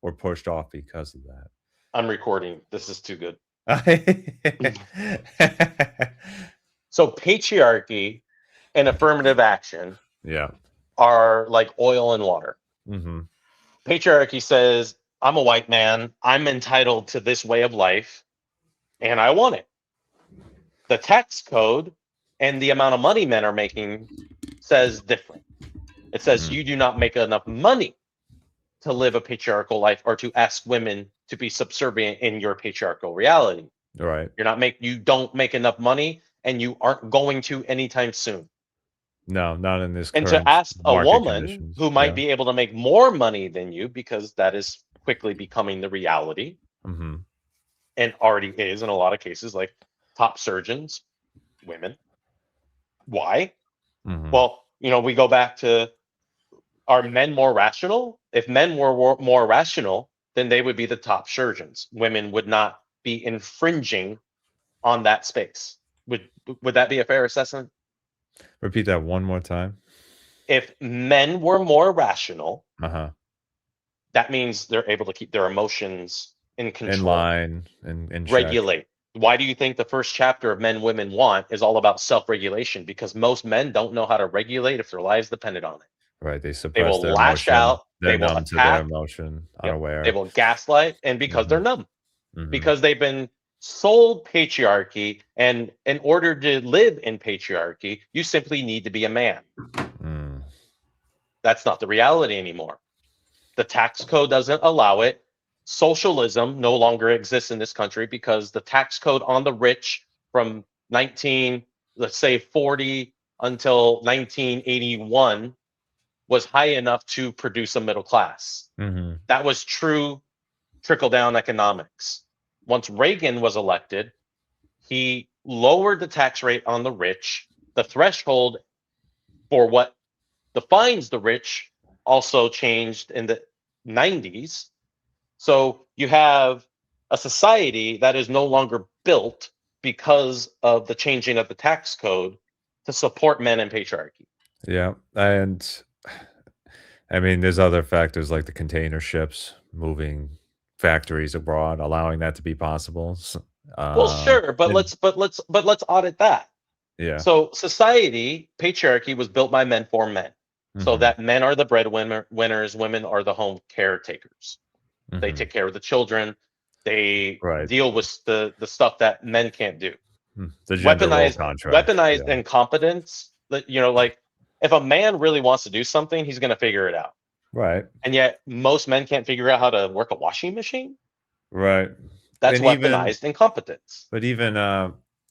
or pushed off because of I'm recording. This is too good. that. So patriarchy and affirmative action Yeah. are like oil and water. Mm-hmm. Patriarchy says, I'm a white man, I'm entitled to this way of life, and I want it. The tax code and the amount of money men are making says different. It says Mm. you do not make enough money to live a patriarchal life or to ask women to be subservient in your patriarchal reality. Right. You don't make enough money and you aren't going to anytime soon. No, not in this And to current ask a market woman conditions. who might Yeah. be able to make more money than you, because that is quickly becoming the reality Mm-hmm. and already is in a lot of cases, like top surgeons, women. Why? Mm-hmm. Well, we go back to, are men more rational? If men were more rational, then they would be the top surgeons. Women would not be infringing on that space. Would that be a fair assessment? Repeat that one more time. If men were more rational, Uh-huh. that means they're able to keep their emotions in In control, line and in check. regulate. Why do you think the first chapter of Men, Women, Want is all about self-regulation? Because most men don't know how to regulate if their lives depended on it. Right. They They suppress will their lash emotion. out, They're they will numb to their attack, emotion, yep, they unaware. will gaslight, and because Mm-hmm. they're numb, Mm-hmm. because they've been sold patriarchy, and in order to live in patriarchy, you simply need to be a man. Mm. That's not the reality anymore. The tax code doesn't allow it. Socialism no longer exists in this country because the tax code on the rich from 19, let's say 40 until 1981 was high enough to produce a middle class. Mm-hmm. That was true trickle down economics. Once Reagan was elected, he lowered the tax rate on the rich. The threshold for what defines the rich also changed in the 90s. So you have a society that is no longer built because of the changing of the tax code to support men in patriarchy. Yeah. And I mean, there's other factors like the container ships moving factories abroad, allowing that to be possible. Well, sure, but And let's audit that. yeah. So society, patriarchy was built by men for men. So Mm-hmm. that men are the breadwinner winners, women are the home caretakers. They Mm-hmm. take care of the children. They Right. deal with the stuff that men can't do. The gender role Weaponized contract. weaponized Yeah. incompetence. That like if a man really wants to do something, he's going to figure it out. Right. And yet most men can't figure out how to work a washing machine. Right. That's And even weaponized incompetence. but even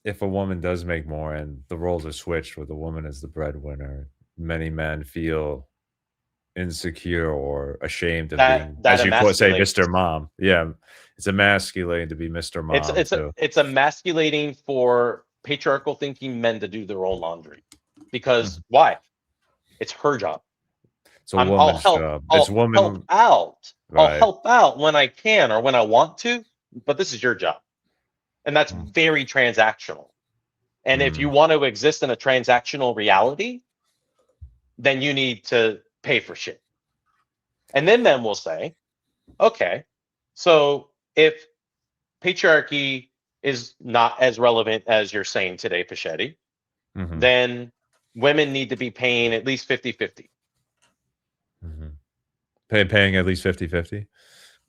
if a woman does make more and the roles are switched with the woman as the breadwinner, many men feel insecure or ashamed of That being, that as you put say, Mr. emasculates. Mom. Yeah. It's emasculating to be Mr. It's Mom it's a, too. it's emasculating for patriarchal thinking men to do their own laundry. Because Mhm. why? It's her job. It's a woman's job. It's I'll help woman out. I'll right. help out when I can or when I want to, but this is your job. And that's Mm, very transactional. And if you mm, want to exist in a transactional reality, then you need to pay for shit. And then men will say, okay, so if patriarchy is not as relevant as you're saying today, Pachetti, mhm, then women need to be paying at least 50-50. mhm. Paying at least 50-50?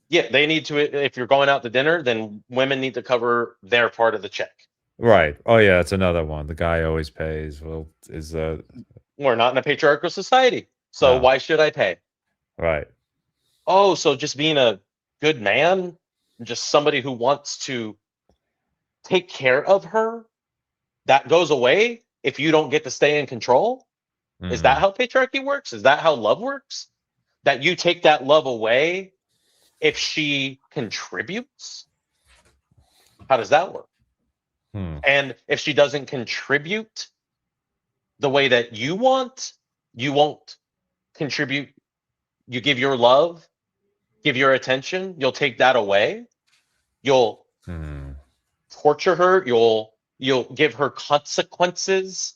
Yeah, they need to, if you're going out to dinner, then women need to cover their part of the check. Right. Oh, yeah, it's another one. The guy always pays. Well, is We're not in a patriarchal society. So no. why should I pay? Right. Oh, so just being a good man, just somebody who wants to take care of her, that goes away if you don't get to stay in control? Is that Mhm. how patriarchy works? Is that how love works? That you take that love away if she contributes? How does that work? Hmm. And if she doesn't contribute the way that you want, you won't contribute. You give your love, give your attention, you'll take that away. You'll Hmm. torture her, you'll give her consequences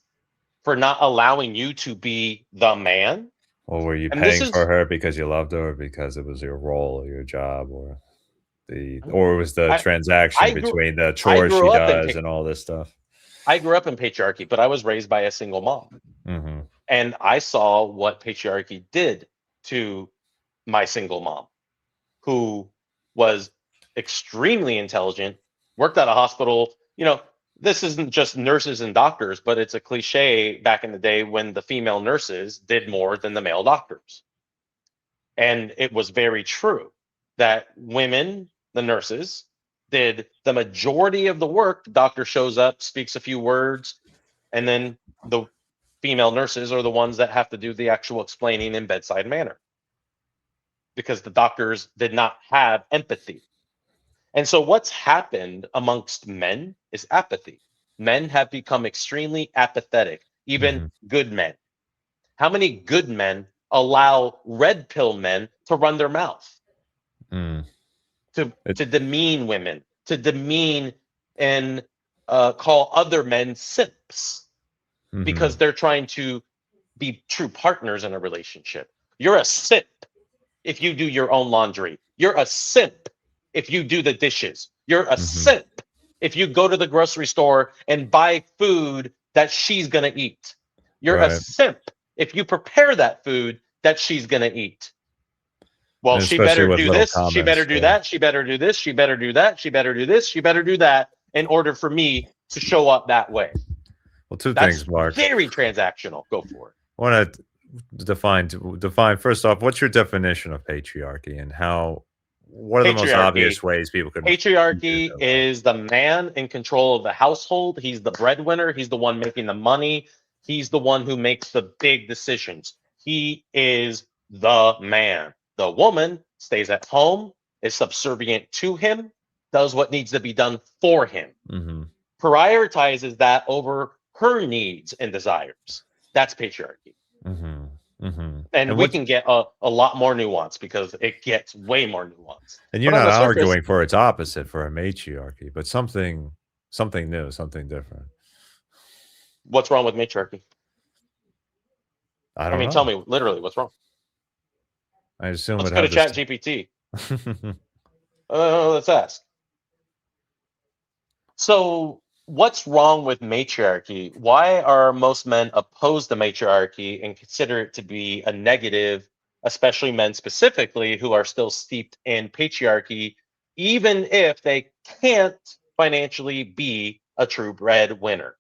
for not allowing you to be the man. Or were you And this paying for is, her because you loved her or because it was your role or your job or it was the I transaction I grew between the I chores grew she up in does and all this stuff? I grew up in patriarchy, but I was raised by a single mom. Mhm. And I saw what patriarchy did to my single mom, who was extremely intelligent, worked at a hospital. This isn't just nurses and doctors, but it's a cliche back in the day when the female nurses did more than the male doctors. And it was very true that women, the nurses, did the majority of the work. The doctor shows up, speaks a few words, and then the female nurses are the ones that have to do the actual explaining in bedside manner because the doctors did not have empathy. And so, what's happened amongst men is apathy. Men have become extremely apathetic, even Mhm. good men. How many good men allow red pill men to run their mouth, Mm. to, It to demean women, to demean and call other men simps because Mhm. they're trying to be true partners in a relationship? You're a simp if you do your own laundry. You're a simp if you do the dishes. You're a Mhm. simp if you go to the grocery store and buy food that she's going to eat. You're a Right. simp if you prepare that food that she's going to eat. Well, And she especially better with do little this, she better comments, do yeah. that, she better do this, she better do that, she better do this, she better do that in order for me to show up that way. Well, 2 That's things, Mark. very transactional. Go for it. I wanna define first off, what's your definition of patriarchy and what are the most Patriarchy. obvious ways people can use it Patriarchy their way? is the man in control of the household. He's the breadwinner. He's the one making the money. He's the one who makes the big decisions. He is the man. The woman stays at home, is subservient to him, does what needs to be done for him, Mhm. prioritizes that over her needs and desires. That's patriarchy. Mhm. Mhm. And And we what can get a lot more nuance because it gets way more nuance. and you're But on not the surface, arguing for its opposite, for a matriarchy, but something new, something different. what's wrong with matriarchy? I I don't mean, tell know. me literally what's wrong. I assume Let's it go to have this Chat GPT. Let's ask. So, what's wrong with matriarchy? Why are most men opposed to matriarchy and consider it to be a negative, especially men specifically who are still steeped in patriarchy, even if they can't financially be a true breadwinner?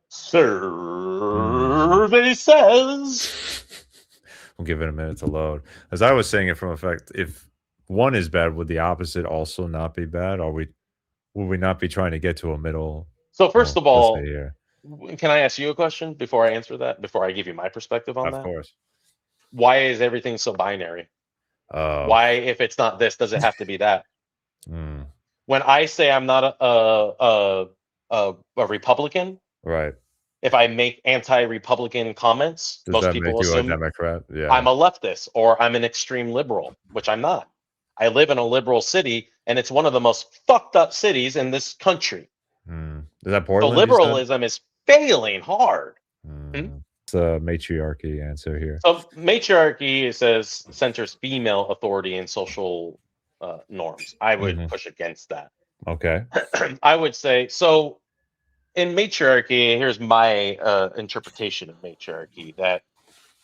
Hmm. Survey says. We'll give it a minute to load. As I was saying it from effect, if one is bad, would the opposite also not be bad? Would we not be trying to get to a middle? So, first Well, of let's see all, here. can I ask you a question before I answer that? Before I give you my perspective on Of that? course. Why is everything so binary? Oh. Why, if it's not this, does it have to be that? Mm, When I say I'm not a Republican, right. if I make anti-Republican comments, Does most that make people you a assume Democrat? Yeah. I'm a leftist or I'm an extreme liberal, which I'm not. I live in a liberal city, and it's one of the most fucked up cities in this country. Mm. Is that So Portland, you said? liberalism is failing hard. Hmm? Mm. It's a matriarchy answer here. So matriarchy, it says, centers female authority and social norms. I would Mhm. push against that. Okay. I would say so. In matriarchy, here's my interpretation of matriarchy: that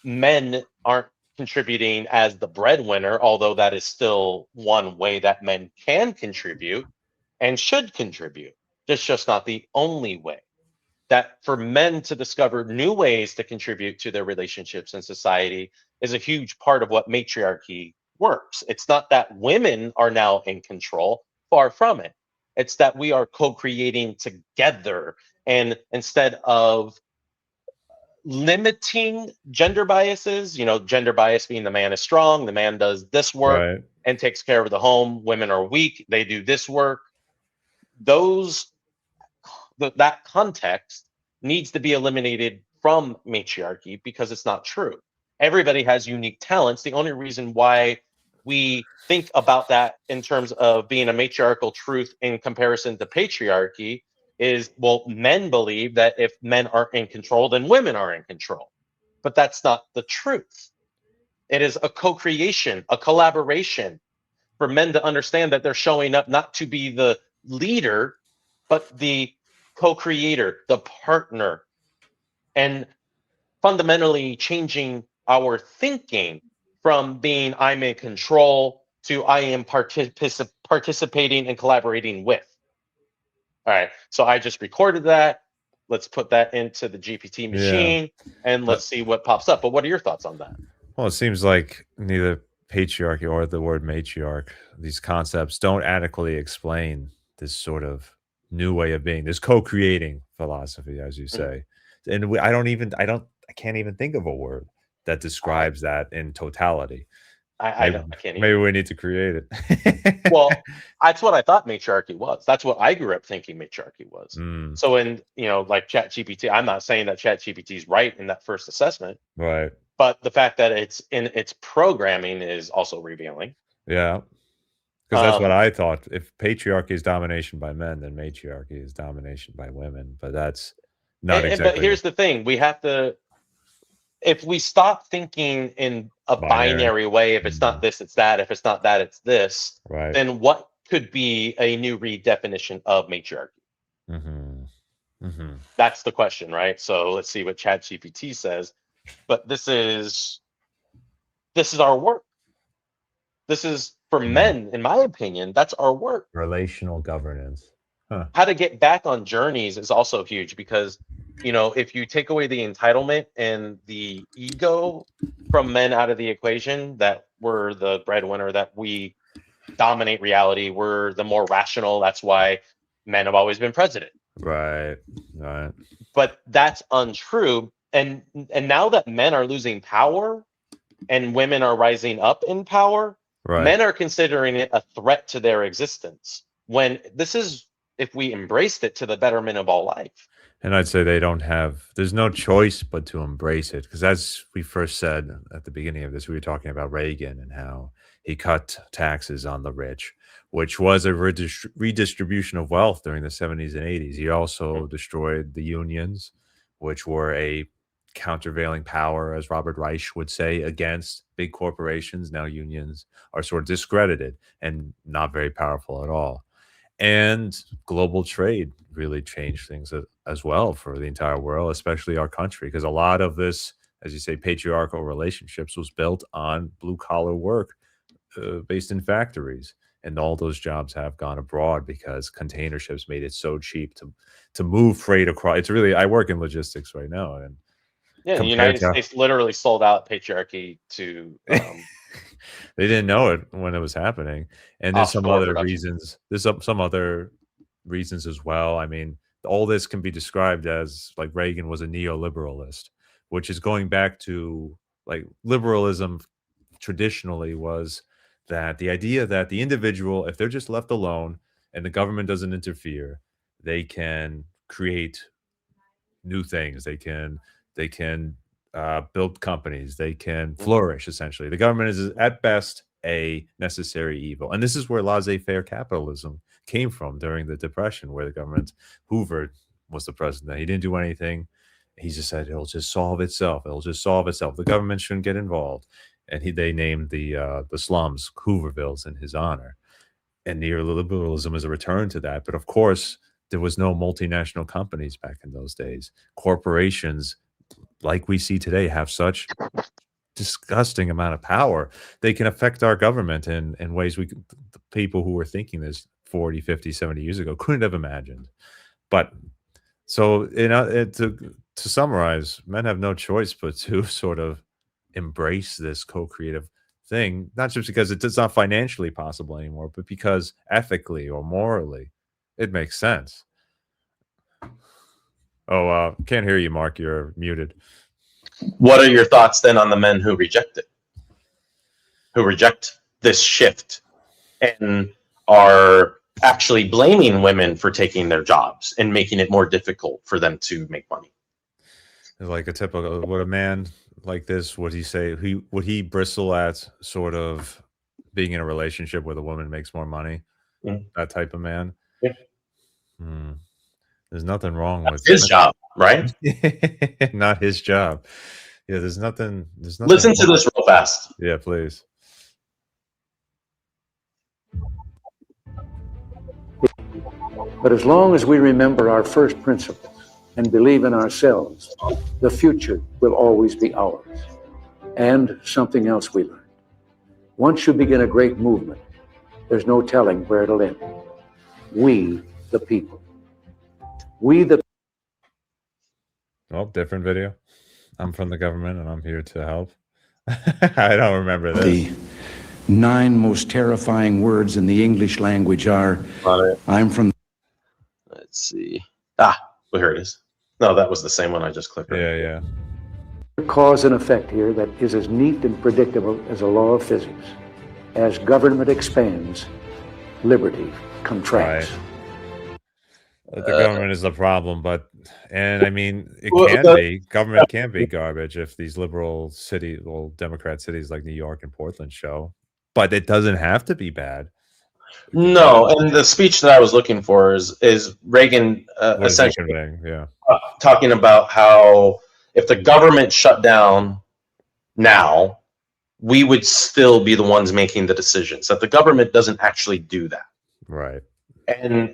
men aren't contributing as the breadwinner, although that is still one way that men can contribute and should contribute. It's just not the only way. That for men to discover new ways to contribute to their relationships and society is a huge part of what matriarchy works. It's not that women are now in control, far from it. It's that we are co creating together. And instead of limiting gender biases, gender bias being the man is strong, the man does this work Right. and takes care of the home, women are weak, they do this work. Those that context needs to be eliminated from matriarchy because it's not true. Everybody has unique talents. The only reason why we think about that in terms of being a matriarchal truth in comparison to patriarchy is, well, men believe that if men are in control, then women are in control. But that's not the truth. It is a co creation, a collaboration for men to understand that they're showing up not to be the leader, but the co creator, the partner, and fundamentally changing our thinking from being I'm in control to I am participating and collaborating with. All right. So I just recorded that. Let's put that into the GPT Yeah. machine and But let's see what pops up. But what are your thoughts on that? well, it seems like neither patriarchy or the word matriarch, these concepts don't adequately explain this sort of new way of being, this co-creating philosophy, as you Mhm. say. And I can't even think of a word that I, describes that in totality. I Maybe don't, I can't maybe either. we need to create it. Well, that's what I thought matriarchy was. That's what I grew up thinking matriarchy was. Mm, So in, like Chat GPT, I'm not saying that Chat GPT is right in that first assessment, right. but the fact that it's in its programming is also revealing. Yeah. Because that's what Um, I thought. If patriarchy is domination by men, then matriarchy is domination by women. But that's not but exactly here's the thing: we have to, if we stop thinking in a binary. binary way, if it's not Mhm. this, it's that. If it's not that, it's this. Right. Then what could be a new redefinition of matriarchy? Mhm. Mhm. That's the question, right? So let's see what ChatGPT says. But this is our work. This is for Mm. men, in my opinion. That's our work. Relational governance. Huh. How to get back on journeys is also huge because, if you take away the entitlement and the ego from men out of the equation, that we're the breadwinner, that we dominate reality, we're the more rational. That's why men have always been president. Right. Right. But that's untrue. And now that men are losing power and women are rising up in power, Right. men are considering it a threat to their existence. When this is, if we embraced it, to the betterment of all life. And I'd say there's no choice but to embrace it. Because as we first said at the beginning of this, we were talking about Reagan and how he cut taxes on the rich, which was a redistribution of wealth during the 70s and 80s. He also destroyed the unions, which were a countervailing power, as Robert Reich would say, against big corporations. Now unions are sort of discredited and not very powerful at all. And global trade really changed things as well for the entire world, especially our country, because a lot of this, as you say, patriarchal relationships was built on blue collar work based in factories. And all those jobs have gone abroad because container ships made it so cheap to move freight across. It's really, I work in logistics right now, and Yeah, the compared United to States literally sold out patriarchy to they didn't know it when it was happening, and there's some offshore other production. reasons. There's some other reasons as well. I mean, all this can be described as like Reagan was a neoliberalist, which is going back to like liberalism traditionally was that the idea that the individual, if they're just left alone and the government doesn't interfere, they can create new things. They can build companies. They can Mhm. flourish. Essentially, the government is at best a necessary evil, and this is where laissez-faire capitalism came from during the Depression, where the government, Hoover was the president. He didn't do anything. He just said it'll just solve itself. It'll just solve itself. The government shouldn't get involved, and they named the slums Hoovervilles in his honor. And neoliberalism is a return to that. But of course, there was no multinational companies back in those days. Corporations, like we see today, have such disgusting amount of power. They can affect our government in ways the people who were thinking this 40, 50, 70 years ago couldn't have imagined. But so, to summarize, men have no choice but to sort of embrace this co-creative thing, not just because it's not financially possible anymore, but because ethically or morally, it makes sense. Oh, can't hear you, Mark. You're muted. What are your thoughts then on the men who reject it, who reject this shift and are actually blaming women for taking their jobs and making it more difficult for them to make money? Like a typical, would a man like this, would he say, would he bristle at sort of being in a relationship where the woman makes more money? Mhm. That type of man? Yeah. Hmm. There's nothing wrong That's with his job, right? not his job. Yeah, there's nothing. Listen to wrong. this real fast. Yeah, please. But as long as we remember our first principles and believe in ourselves, the future will always be ours. And something else we learned. Once you begin a great movement, there's no telling where it'll end. We, the people. We, the Oh, different video. I'm from the government and I'm here to help. I don't remember this. The 9 most terrifying words in the English language are, I'm from... Let's see. Well, here it is. No, that was the same one I just clicked on. Yeah. Cause and effect here that is as neat and predictable as a law of physics. As government expands, liberty contracts. Right. The government is the problem, and I mean, government can be garbage if these liberal Democrat cities like New York and Portland show, but it doesn't have to be bad. No, and the speech that I was looking for is Reagan essentially talking about how if the government shut down now, we would still be the ones making the decisions, that the government doesn't actually do that. Right. And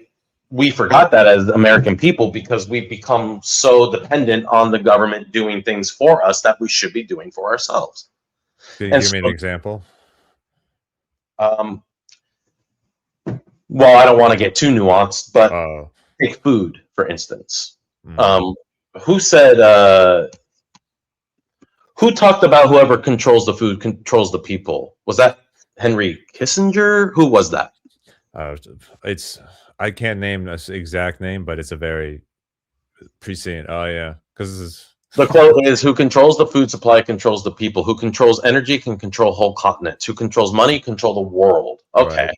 we forgot that as American people because we've become so dependent on the government doing things for us that we should be doing for ourselves. Can you give me an example? Well, I don't want to get too nuanced, but take food, for instance. Who said, who talked about whoever controls the food controls the people? Was that Henry Kissinger? Who was that? I can't name this exact name, but it's a very prescient. Oh yeah, because this is the quote is, "Who controls the food supply controls the people. Who controls energy can control whole continents. Who controls money control the world." Okay, right.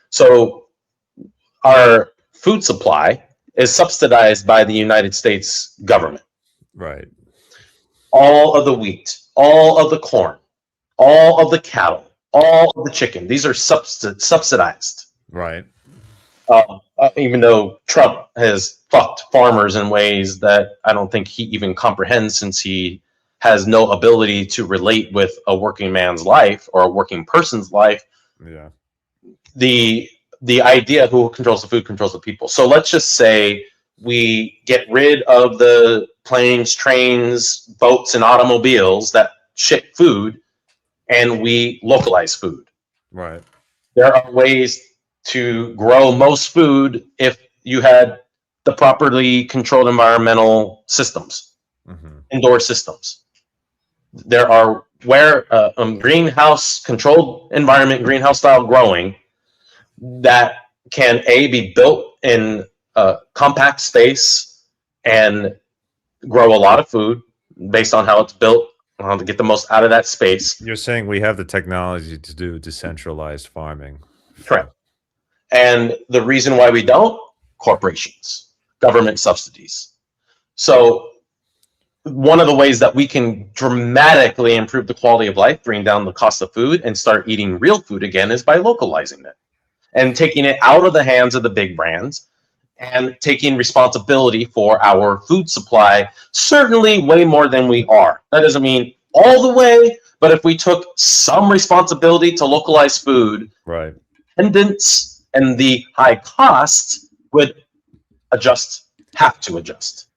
So our food supply is subsidized by the United States government. Right. All of the wheat, all of the corn, all of the cattle, all of the chicken. These are subsidized. Right. Even though Trump has fucked farmers in ways that I don't think he even comprehends, since he has no ability to relate with a working man's life or a working person's life. Yeah. The idea who controls the food controls the people. So let's just say we get rid of the planes, trains, boats, and automobiles that ship food, and we localize food. Right. There are ways to grow most food if you had the properly controlled environmental systems, indoor systems. There are greenhouse controlled environment, greenhouse style growing that can be built in a compact space and grow a lot of food based on how it's built, how to get the most out of that space. You're saying we have the technology to do decentralized farming. Correct. And the reason why we don't, corporations, government subsidies. So one of the ways that we can dramatically improve the quality of life, bring down the cost of food, and start eating real food again is by localizing it and taking it out of the hands of the big brands and taking responsibility for our food supply, certainly way more than we are. That doesn't mean all the way, but if we took some responsibility to localize food, right, dependence and the high cost would have to adjust.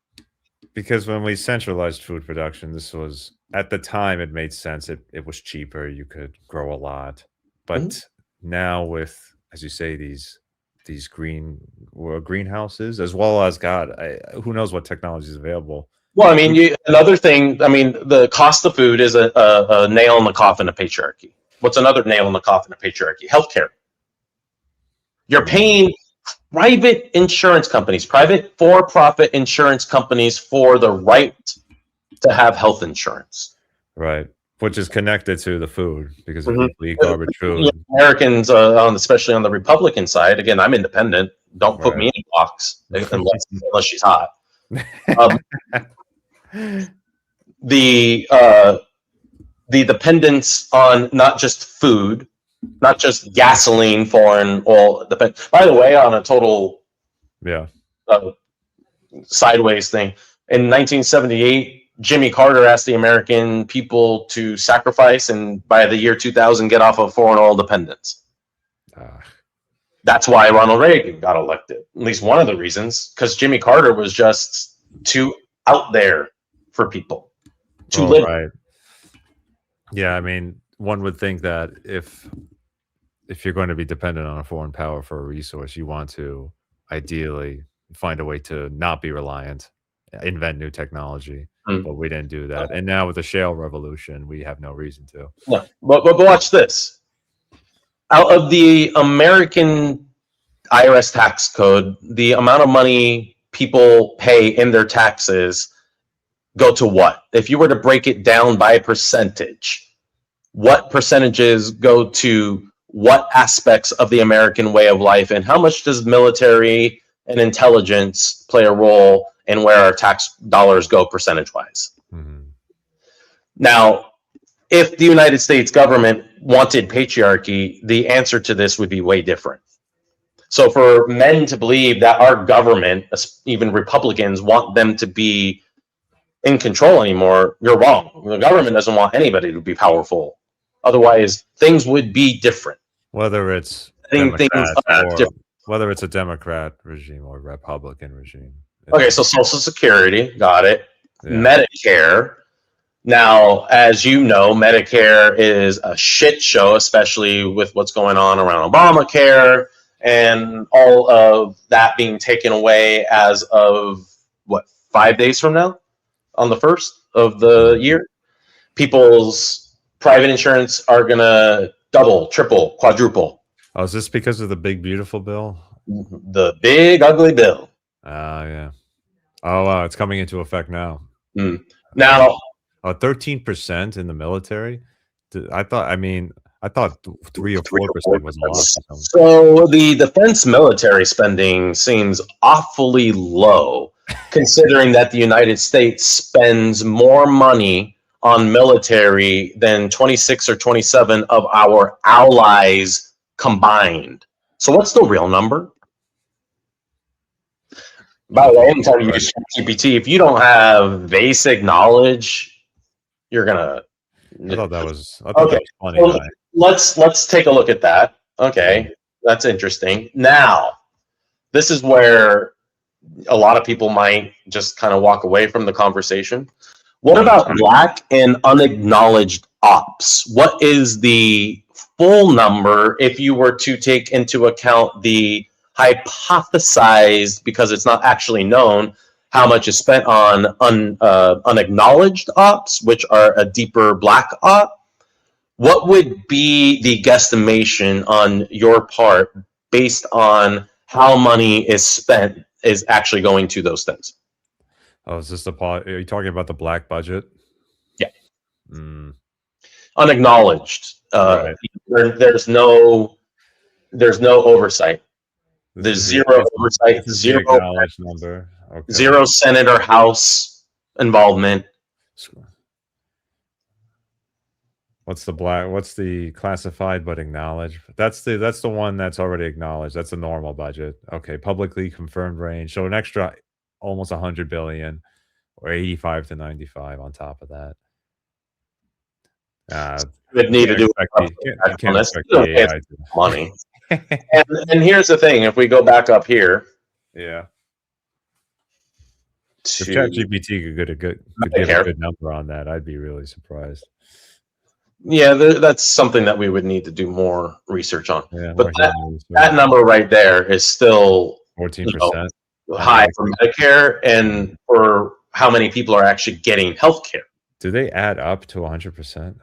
Because when we centralized food production, this was, at the time, it made sense. It was cheaper. You could grow a lot. But now with, as you say, these greenhouses, as well as, who knows what technology is available. Well, I mean, another thing, I mean, the cost of food is a nail in the coffin of patriarchy. What's another nail in the coffin of patriarchy? Healthcare. You're paying private insurance companies, private for-profit insurance companies, for the right to have health insurance. Right. Which is connected to the food, because if people eat garbage food. Americans, especially on the Republican side, again, I'm independent. Don't put me in a box unless she's hot. The dependence on not just food, not just gasoline, foreign oil. By the way, on a total sideways thing. In 1978, Jimmy Carter asked the American people to sacrifice and by the year 2000 get off of foreign oil dependence. That's why Ronald Reagan got elected. At least one of the reasons, because Jimmy Carter was just too out there for people. Too liberal. Right. Yeah, I mean, one would think that if you're going to be dependent on a foreign power for a resource, you want to ideally find a way to not be reliant, invent new technology. But we didn't do that. And now with the shale revolution, we have no reason to. No, but watch this. Out of the American IRS tax code, the amount of money people pay in their taxes go to what? If you were to break it down by percentage, what percentages go to what aspects of the American way of life, and how much does military and intelligence play a role in where our tax dollars go percentage-wise? Now, if the United States government wanted patriarchy, the answer to this would be way different. So for men to believe that our government, even Republicans, want them to be in control anymore, you're wrong. The government doesn't want anybody to be powerful. Otherwise, things would be different. Whether it's whether it's a Democrat regime or Republican regime. Okay, so Social Security, got it. Yeah. Medicare. Now, as you know, Medicare is a shit show, especially with what's going on around Obamacare and all of that being taken away as of, 5 days from now? On the 1st of the year? People's private insurance are going to double, triple, quadruple. Oh, is this because of the big, beautiful bill? The big, ugly bill. Yeah. Oh, wow. It's coming into effect now. Now... 13% in the military. I thought 3 or 4% was awesome. So the defense military spending seems awfully low, considering that the United States spends more money on military than 26 or 27 of our allies combined. So what's the real number? By the way, anytime you use ChatGPT, if you don't have basic knowledge, you're gonna. I thought that was funny. Well, let's take a look at that. Okay, that's interesting. Now, this is where a lot of people might just kind of walk away from the conversation. What about black and unacknowledged ops? What is the full number if you were to take into account the hypothesized, because it's not actually known, how much is spent on unacknowledged ops, which are a deeper black op? What would be the guesstimation on your part based on how money is actually going to those things? Oh, is this are you talking about the black budget? Yeah. Unacknowledged. Right. There's no oversight. There's zero oversight, zero acknowledged number. Okay. Zero Senate or House involvement. What's the classified but acknowledged? That's the one that's already acknowledged. That's a normal budget. Okay, publicly confirmed range. So an extra almost 100 billion or 85 to 95 on top of that. Would need to do money. and here's the thing: if we go back up here, yeah. If ChatGPT could get a good number on that, I'd be really surprised. Yeah, that's something that we would need to do more research on. Yeah, but that number right there is still 14% high for Medicare and for how many people are actually getting health care. Do they add up to 100%?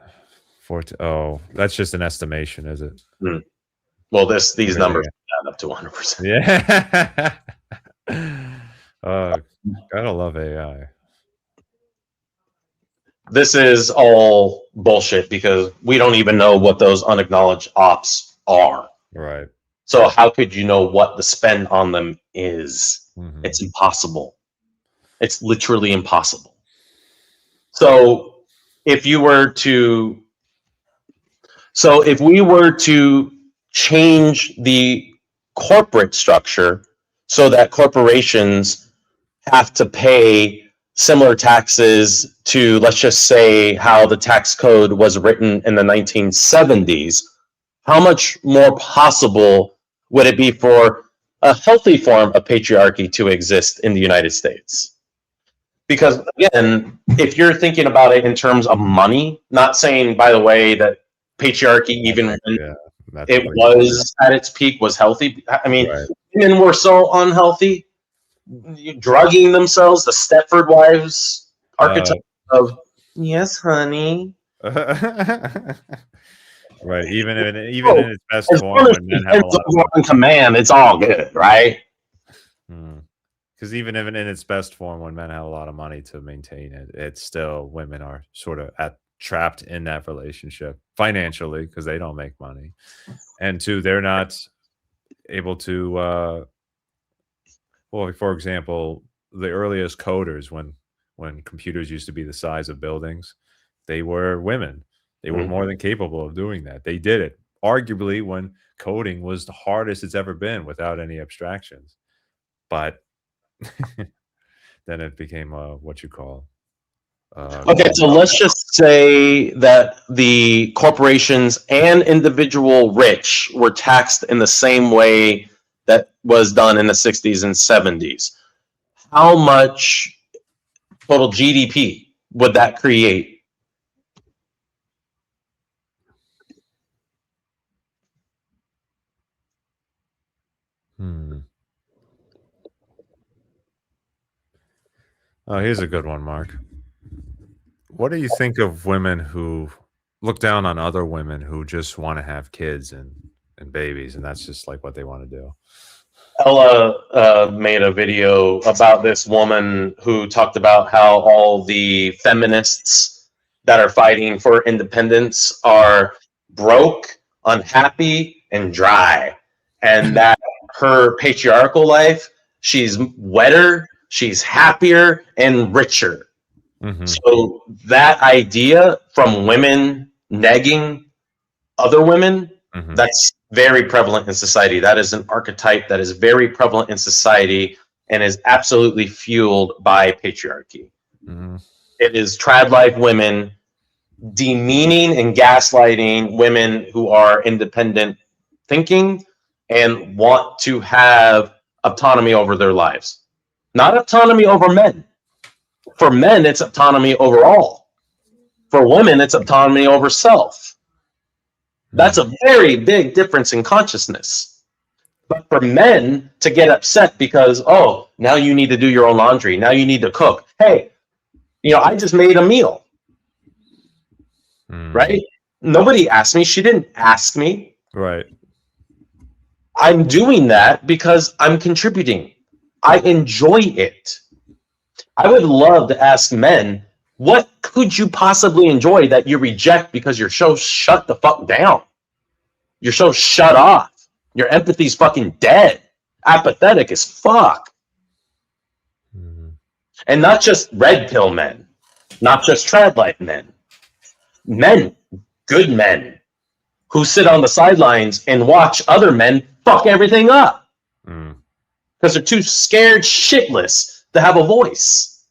That's just an estimation, is it? Well, these numbers add up to 100%. Yeah. Gotta love AI. This is all bullshit because we don't even know what those unacknowledged ops are. Right. So how could you know what the spend on them is? It's impossible. It's literally impossible. So if we were to change the corporate structure so that corporations have to pay similar taxes to, let's just say, how the tax code was written in the 1970s, how much more possible would it be for a healthy form of patriarchy to exist in the United States? Because again, if you're thinking about it in terms of money, not saying, by the way, that patriarchy, even when it was at its peak, was healthy. I mean, women were so unhealthy, drugging themselves, the Stepford Wives archetype of, yes, honey. Right. Even in its best form, when men have a lot of command, it's all good, right? Because even in its best form, when men have a lot of money to maintain it, it's still women are sort of trapped in that relationship financially because they don't make money, and two, they're not able to. Well, for example, the earliest coders, when computers used to be the size of buildings, they were women. They were more than capable of doing that. They did it, arguably, when coding was the hardest it's ever been without any abstractions. But then it became what you call. Okay, so let's just say that the corporations and individual rich were taxed in the same way that was done in the 60s and 70s. How much total GDP would that create? Oh, here's a good one, Mark. What do you think of women who look down on other women who just want to have kids and babies, and that's just like what they want to do? Ella made a video about this woman who talked about how all the feminists that are fighting for independence are broke, unhappy, and dry, and that her patriarchal life, she's wetter, she's happier, and richer. So that idea from women negging other women, that's very prevalent in society. That is an archetype that is very prevalent in society and is absolutely fueled by patriarchy. It is trad life women demeaning and gaslighting women who are independent thinking and want to have autonomy over their lives. Not autonomy over men. For men, it's autonomy over all. For women, it's autonomy over self. That's a very big difference in consciousness. But for men to get upset because, oh, now you need to do your own laundry. Now you need to cook. Hey, I just made a meal. Right? Nobody asked me. She didn't ask me. Right. I'm doing that because I'm contributing. I enjoy it. I would love to ask men, what could you possibly enjoy that you reject because you're so shut the fuck down? You're so shut off. Your empathy's fucking dead. Apathetic as fuck. And not just red pill men. Not just trad life men. Men, good men, who sit on the sidelines and watch other men fuck everything up. Because they're too scared shitless to have a voice.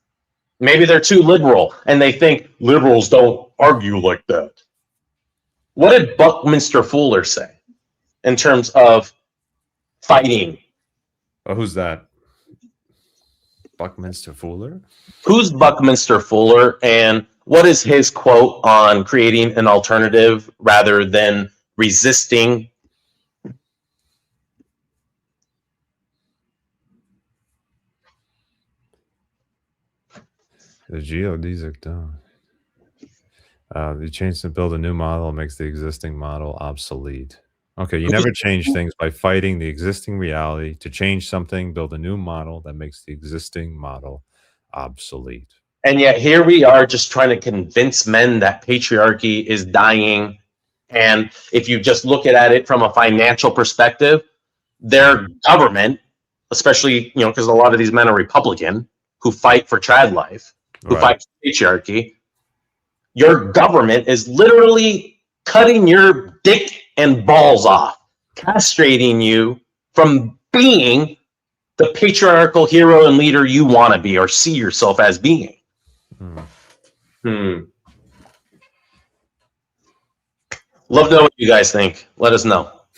Maybe they're too liberal and they think liberals don't argue like that. What did Buckminster Fuller say in terms of fighting? Oh, who's that? Buckminster Fuller? Who's Buckminster Fuller, and what is his quote on creating an alternative rather than resisting? The geodesic done. The change to build a new model makes the existing model obsolete. Okay, you never change things by fighting the existing reality. To change something, build a new model that makes the existing model obsolete. And yet here we are just trying to convince men that patriarchy is dying. And if you just look at it from a financial perspective, their government, especially, because a lot of these men are Republican, who fight for trad life, who fight for patriarchy, your government is literally cutting your dick and balls off, castrating you from being the patriarchal hero and leader you want to be or see yourself as being. Love to know what you guys think. Let us know.